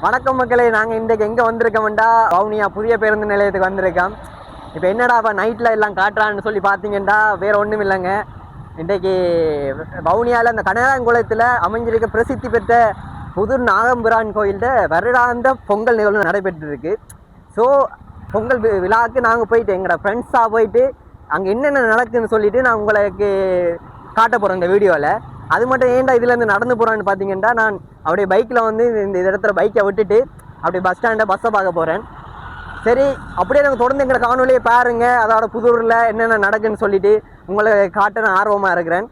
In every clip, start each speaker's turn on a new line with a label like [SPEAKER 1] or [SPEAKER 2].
[SPEAKER 1] வணக்கம் மக்களே, நாங்கள் இன்றைக்கு எங்கே வந்திருக்கோம்டா வவுனியா புதிய பேருந்து நிலையத்துக்கு வந்திருக்கோம். இப்போ என்னடா இப்போ நைட்டில் எல்லாம் காட்டுறான்னு சொல்லி பார்த்தீங்கன்னா வேறு ஒன்றும் இல்லைங்க. இன்றைக்கு வவுனியாவில் அந்த கனகாங்குளத்தில் அமைஞ்சிருக்க பிரசித்தி பெற்ற புதுர் நாகம்பிரான் கோயில்கிட்ட வருடாந்த பொங்கல் நிகழ்வு நடைபெற்று இருக்கு. ஸோ பொங்கல் விழாவுக்கு நாங்கள் போயிட்டு எங்களோட ஃப்ரெண்ட்ஸாக போயிட்டு அங்கே என்னென்ன நடக்குதுன்னு சொல்லிட்டு நான் உங்களுக்கு காட்ட போகிறேன் இந்த வீடியோவில். அது மட்டும் ஏன்டா இதுலேருந்து நடந்து போகிறான்னு பார்த்தீங்கன்னா, நான் அப்படியே பைக்கில் வந்து இந்த இடத்துல பைக்கை விட்டுட்டு அப்படியே பஸ் ஸ்டாண்டை பஸ்ஸை பார்க்க போகிறேன். சரி, அப்படியே நாங்கள் தொடர்ந்து எங்களை காணொலியை பாருங்க. அதோட புதூரில் என்னென்ன நடக்குன்னு சொல்லிட்டு உங்களை காட்ட நான் ஆர்வமாக இருக்கிறேன்.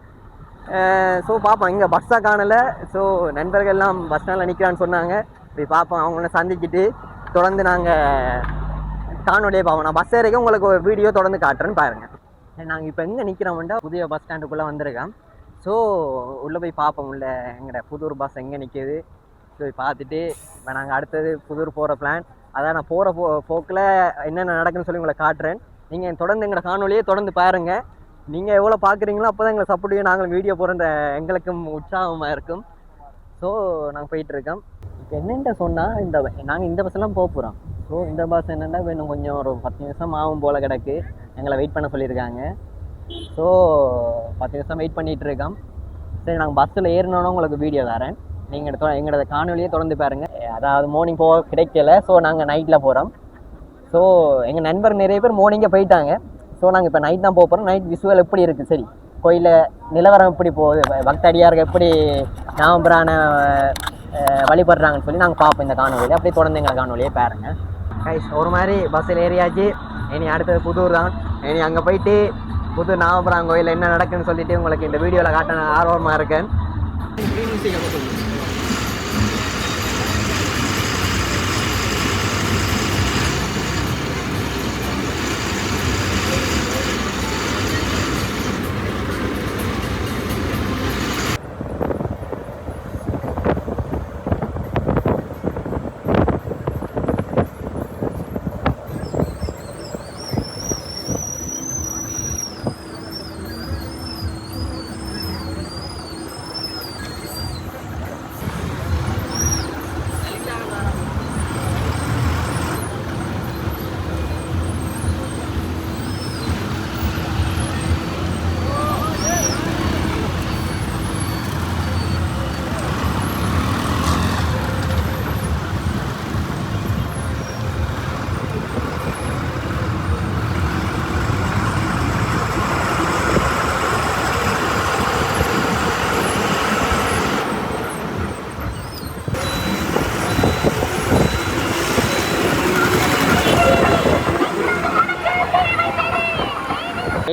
[SPEAKER 1] ஸோ பார்ப்போம், இங்கே பஸ்ஸாக காணலை. ஸோ நண்பர்கள் எல்லாம் பஸ் ஸ்டாண்டில் நிற்கிறான்னு சொன்னாங்க. இப்படி பார்ப்போம், அவங்கள சந்திச்சுட்டு தொடர்ந்து நாங்கள் காணொலியை பார்ப்போம். நான் பஸ் ஏறிக்க உங்களுக்கு ஒரு வீடியோ தொடர்ந்து காட்டுறேன்னு பாருங்கள். நாங்கள் இப்போ எங்கே நிற்கிறோம்னா புதிய பஸ் ஸ்டாண்டுக்குள்ளே வந்திருக்கோம். ஸோ உள்ளே போய் பார்ப்போம், உள்ள எங்களோட புதூர் பஸ் எங்கே நிற்கிது. ஸோ பார்த்துட்டு இப்போ நாங்கள் அடுத்தது புதூர் போகிற பிளான். அதான் நான் போகிற போக்கில் என்னென்ன நடக்குன்னு சொல்லி உங்களை காட்டுறேன். நீங்கள் தொடர்ந்து எங்களோட காணொலியே தொடர்ந்து பாருங்கள். நீங்கள் எவ்வளோ பார்க்குறீங்களோ அப்போ தான் எங்களை சப்போர்ட் பண்ணி நாங்கள் வீடியோ போகிற எங்களுக்கும் உற்சாகமாக இருக்கும். ஸோ நாங்கள் போயிட்டுருக்கோம். இப்போ என்னென்ன சொன்னால் நாங்கள் இந்த பஸ்ஸெல்லாம் போக போகிறோம். ஸோ இந்த பஸ் என்னென்னா இன்னும் கொஞ்சம் ஒரு 10 நிமிஷம் ஆகும் போல் கிடக்கு. எங்களை வெயிட் பண்ண சொல்லியிருக்காங்க. ஸோ 10 நிமிஷம் வெயிட் பண்ணிகிட்டு இருக்கோம். சரி, நாங்கள் பஸ்ஸில் ஏறினோன்னு உங்களுக்கு வீடியோ தரேன். நீங்கள் எங்களோட காணொலியே தொடர்ந்து பாருங்கள். அதாவது மார்னிங் போக கிடைக்கல. ஸோ நாங்கள் நைட்டில் போகிறோம். ஸோ எங்கள் நண்பர் நிறைய பேர் மார்னிங்கே போயிட்டாங்க. ஸோ நாங்கள் இப்போ நைட் தான் போக போகிறோம். நைட் விஷுவல் எப்படி இருக்குது, சரி கோயிலில் நிலவரம் எப்படி போகுது, பக்தடியார்கள் எப்படி நாகம்பிரான வழிபடுறாங்கன்னு சொல்லி நாங்கள் பார்ப்போம் இந்த காணொலியில். அப்படியே தொடர்ந்து எங்கள் காணொலியே பாருங்கள். கைஸ், ஒரு மாதிரி பஸ்ஸில் ஏறியாச்சு. இனி அடுத்தது புதூர் தான். இனி அங்கே போயிட்டு புது நாகபுரம் கோயிலில் என்ன நடக்குன்னு சொல்லிட்டு உங்களுக்கு இந்த வீடியோவில் காட்ட நான் ஆர்வமாக இருக்கேன்.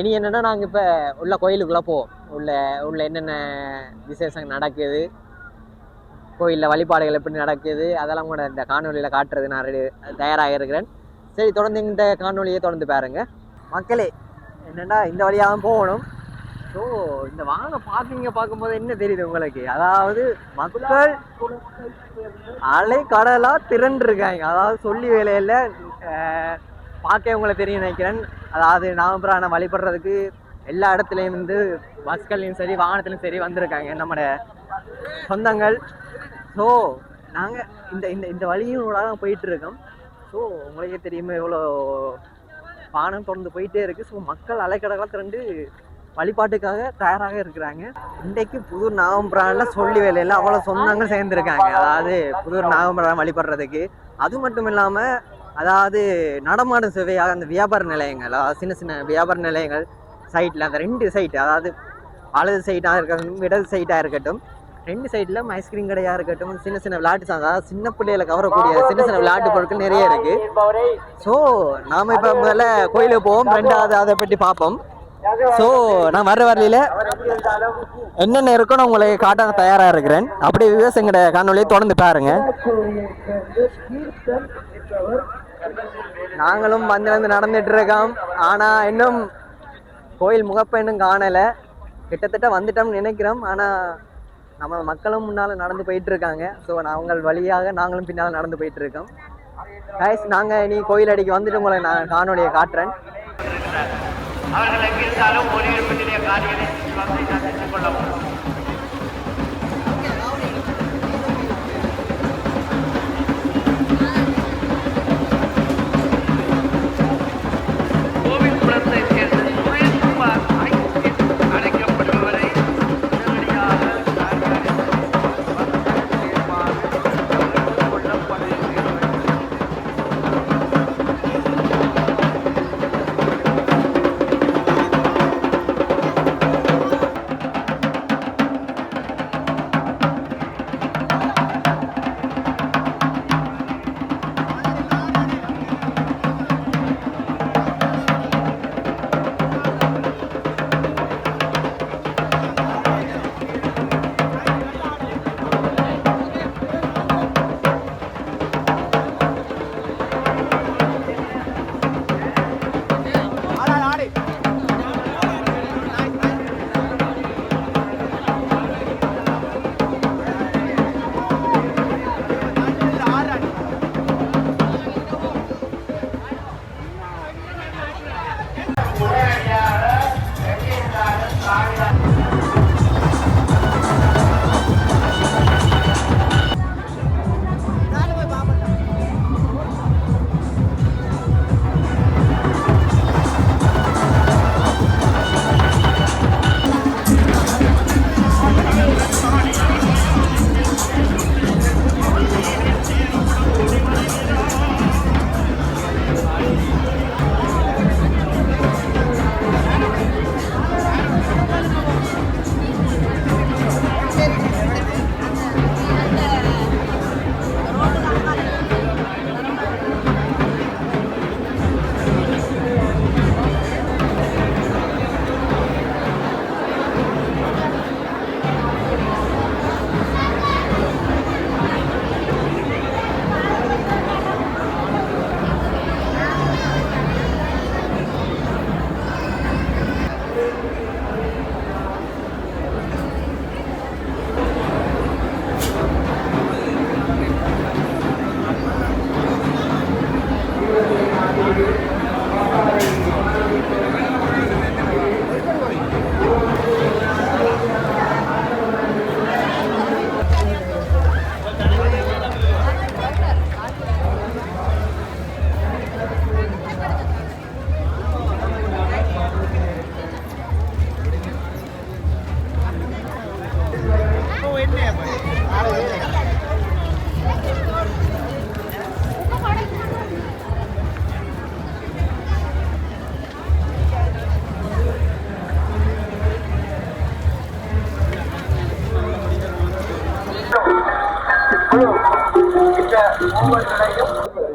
[SPEAKER 1] இனி என்னென்னா நாங்கள் இப்போ உள்ள கோயிலுக்குள்ளே போவோம். உள்ள என்னென்ன விசேஷம் நடக்குது, கோயிலில் வழிபாடுகள் எப்படி நடக்குது, அதெல்லாம் கூட இந்த காணொலியில் காட்டுறது நான் தயாராக இருக்கிறேன். சரி, தொடர்ந்து இந்த காணொலியை தொடர்ந்து பாருங்க மக்களே. என்னென்னா இந்த வழியாக தான் போகணும். ஸோ இந்த வாங்க பார்க்கும்போது என்ன தெரியுது உங்களுக்கு, அதாவது மக்கள் அலை கடலாக திரண்டிருக்காங்க. அதாவது சொல்லி வேலையில் பார்க்க உங்களை தெரியும் நினைக்கிறேன். அதாவது நாகபிரானை வழிபடுறதுக்கு எல்லா இடத்துலையும் வந்து பஸ்கள்லையும் சரி வாகனத்துலையும் சரி வந்திருக்காங்க நம்மளோட சொந்தங்கள். ஸோ நாங்கள் இந்த இந்த இந்த வழியும் தான் போயிட்டுருக்கோம். ஸோ உங்களுக்கே தெரியுமா எவ்வளோ வாகனம் தொடர்ந்து போயிட்டே இருக்குது. ஸோ மக்கள் அலைக்கடலாக திரண்டு வழிபாட்டுக்காக தயாராக இருக்கிறாங்க. இன்றைக்கு புதூர் நாகம்பிரானில் சொல்லி வேலையில் அவ்வளோ சொந்தங்கள் சேர்ந்துருக்காங்க. அதாவது புதூர் நாகம்பிரான் வழிபடுறதுக்கு. அது மட்டும் இல்லாமல் அதாவது நடமாடும் சேவையாக அந்த வியாபார நிலையங்கள், அதாவது சின்ன சின்ன வியாபார நிலையங்கள் சைட்டில் அந்த 2 சைட்டு, அதாவது வலது சைட்டாக இருக்கட்டும் இடது சைட்டாக இருக்கட்டும், 2 சைட்டில் ஐஸ்கிரீம் கடையாக இருக்கட்டும், சின்ன சின்ன விளையாட்டு, அதாவது சின்ன பிள்ளைகளை கவரக்கூடிய சின்ன சின்ன விளையாட்டு பொருட்கள் நிறைய இருக்குது. ஸோ நாம் இப்போ முதல்ல கோயிலுக்கு போவோம், ரெண்டாவது அதை பற்றி பார்ப்போம். ஸோ நான் வர வரையில் என்னென்ன இருக்குன்னு உங்களை காட்ட தயாராக இருக்கிறேன். அப்படியே விவசாயிங்களோட காணொலியை தொடர்ந்து பாருங்க. நாங்களும் வந்து நடந்துட்டு இருக்கோம். ஆனால் இன்னும் கோயில் முகப்பை இன்னும் காணலை. கிட்டத்தட்ட வந்துட்டோம்னு நினைக்கிறோம். ஆனால் நம்ம மக்களும் முன்னால் நடந்து போயிட்டு இருக்காங்க. ஸோ நாங்கள் வழியாக நாங்களும் பின்னால் நடந்து போயிட்டு இருக்கோம். கைஸ், நாங்கள் இனி கோயில் அடிக்கு வந்துட்டு உங்களை நான் காணொலியை காட்டுறேன். அவர்கள் எங்கிருந்தாலும் ஒரு இடத்திலே காரியத்தை சந்தித்துக் கொள்ளவும்.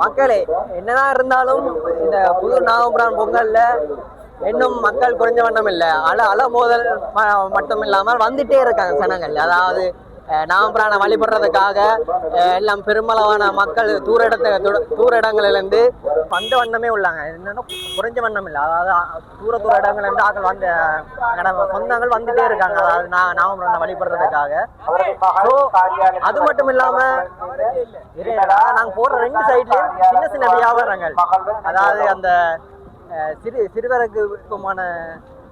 [SPEAKER 1] மக்களே என்னதான் இருந்தாலும் இந்த புது நாகபுரம் பொங்கல்ல இன்னும் மக்கள் குறைஞ்ச வண்ணம் இல்லை. அல மோதல் மட்டும் இல்லாமல் வந்துட்டே இருக்காங்க ஜனங்கள். அதாவது நாகபுரான வழிபடுறதுக்காக எல்லாம் பெருமளவான மக்கள் தூர இடங்களிலிருந்து வந்த வண்ணமே உள்ளாங்க. என்னன்னா குறைஞ்ச வண்ணம் இல்லை. அதாவது தூர இடங்கள்ல இருந்து ஆக்கள் வந்து சொந்தங்கள் வந்துட்டே இருக்காங்க. அதாவது நாகபுரான வழிபடுறதுக்காக. ஸோ அது மட்டும் இல்லாம நாங்க போற 2 சைட்லயும் சின்ன சின்ன வியாபாரங்கள், அதாவது அந்த சிறுவருக்குமான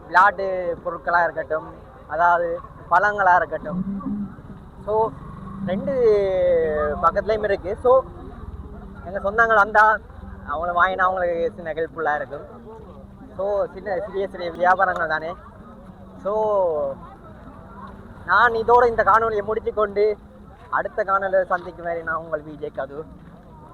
[SPEAKER 1] விளையாட்டு பொருட்களாக இருக்கட்டும், அதாவது பழங்களாக இருக்கட்டும். ஸோ 2 பக்கத்துலேயும் இருக்குது. ஸோ எங்கள் சொந்தங்கள் வந்தால் அவங்கள வாங்கினா அவங்களுக்கு சின்ன ஹெல்ப்ஃபுல்லாக இருக்கும். ஸோ சிறிய வியாபாரங்கள் தானே. ஸோ நான் இதோடு இந்த காணொலியை முடித்து கொண்டு அடுத்த காணொலியை சந்திக்கும் வரை நான் உங்கள் விஜய் கது.